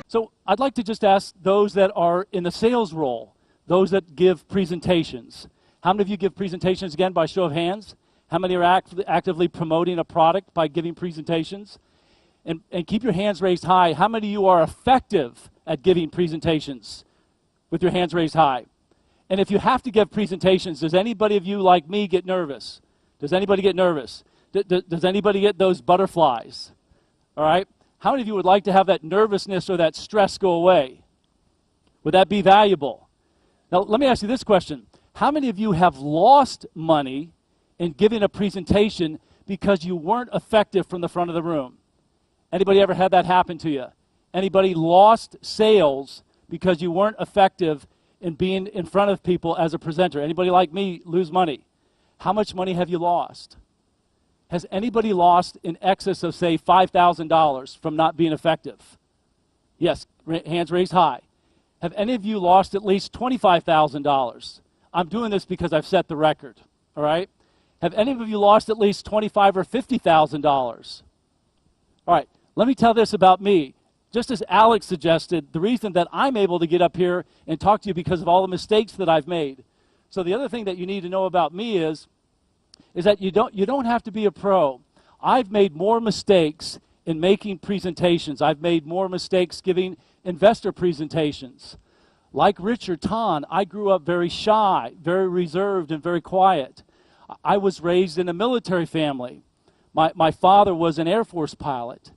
So I'd like to just ask those that are in the sales role, those that give presentations. How many of you give presentations, again, by show of hands? How many are actively promoting a product by giving presentations? And keep your hands raised high. How many of you are effective at giving presentations with your hands raised high? And if you have to give presentations, does anybody of you like me get nervous? Does anybody get nervous? Does anybody get those butterflies? All right? How many of you would like to have that nervousness or that stress go away? Would that be valuable? Now, let me ask you this question. How many of you have lost money in giving a presentation because you weren't effective from the front of the room? Anybody ever had that happen to you? Anybody lost sales because you weren't effective in being in front of people as a presenter? Anybody like me lose money? How much money have you lost? Has anybody lost in excess of, say, $5,000 from not being effective? Yes, hands raised high. Have any of you lost at least $25,000? I'm doing this because I've set the record, all right? Have any of you lost at least $25,000 or $50,000? All right, let me tell this about me. Just as Alex suggested, the reason that I'm able to get up here and talk to you because of all the mistakes that I've made. So the other thing that you need to know about me is that you don't have to be a pro. I've made more mistakes in making presentations. I've made more mistakes giving investor presentations. Like Richard Ton, I grew up very shy, very reserved, and very quiet. I was raised in a military family. My father was an Air Force pilot.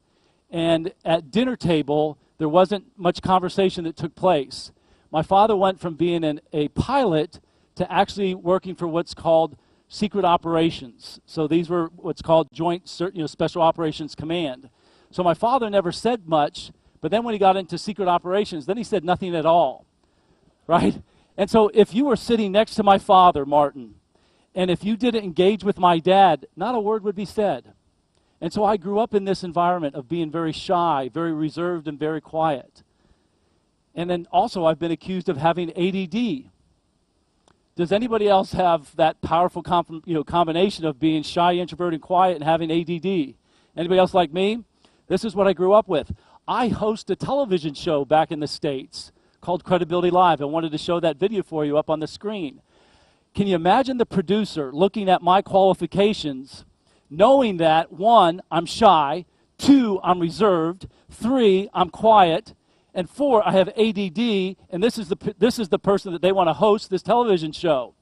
And at dinner table, there wasn't much conversation that took place. My father went from being a pilot to actually working for what's called secret operations. So these were what's called Joint Special Operations Command. So my father never said much, but then when he got into secret operations, then he said nothing at all, right? And so if you were sitting next to my father, Martin, and if you didn't engage with my dad, not a word would be said. And so I grew up in this environment of being very shy, very reserved, and very quiet. And then also I've been accused of having ADD. Does anybody else have that powerful combination of being shy, introverted, and quiet and having ADD? Anybody else like me? This is what I grew up with. I host a television show back in the States called Credibility Live. I wanted to show that video for you up on the screen. Can you imagine the producer looking at my qualifications, knowing that, 1, I'm shy, 2, I'm reserved, 3, I'm quiet, and 4, I have ADD, and this is the person that they want to host this television show.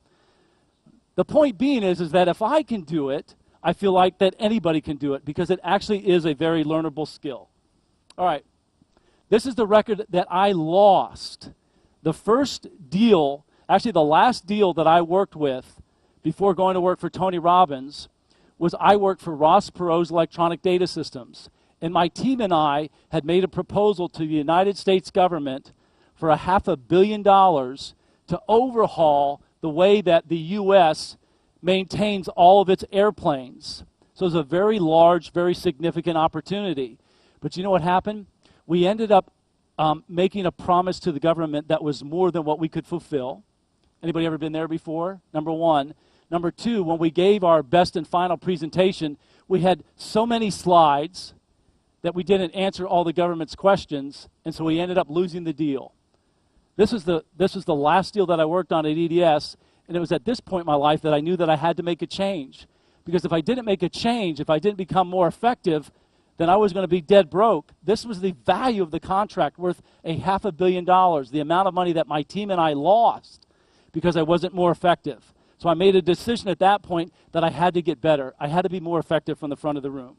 The point being is that if I can do it, I feel like that anybody can do it because it actually is a very learnable skill. All right. This is the record that I lost. The first deal, actually the last deal that I worked with before going to work for Tony Robbins was I worked for Ross Perot's Electronic Data Systems. And my team and I had made a proposal to the United States government for $500 million to overhaul the way that the U.S. maintains all of its airplanes. So it was a very large, very significant opportunity. But you know what happened? We ended up making a promise to the government that was more than what we could fulfill. Anybody ever been there before? Number one. Number two, when we gave our best and final presentation, we had so many slides that we didn't answer all the government's questions, and so we ended up losing the deal. This was the last deal that I worked on at EDS, and it was at this point in my life that I knew that I had to make a change. Because if I didn't make a change, if I didn't become more effective, then I was going to be dead broke. This was the value of the contract, worth $500 million, the amount of money that my team and I lost because I wasn't more effective. So I made a decision at that point that I had to get better. I had to be more effective from the front of the room.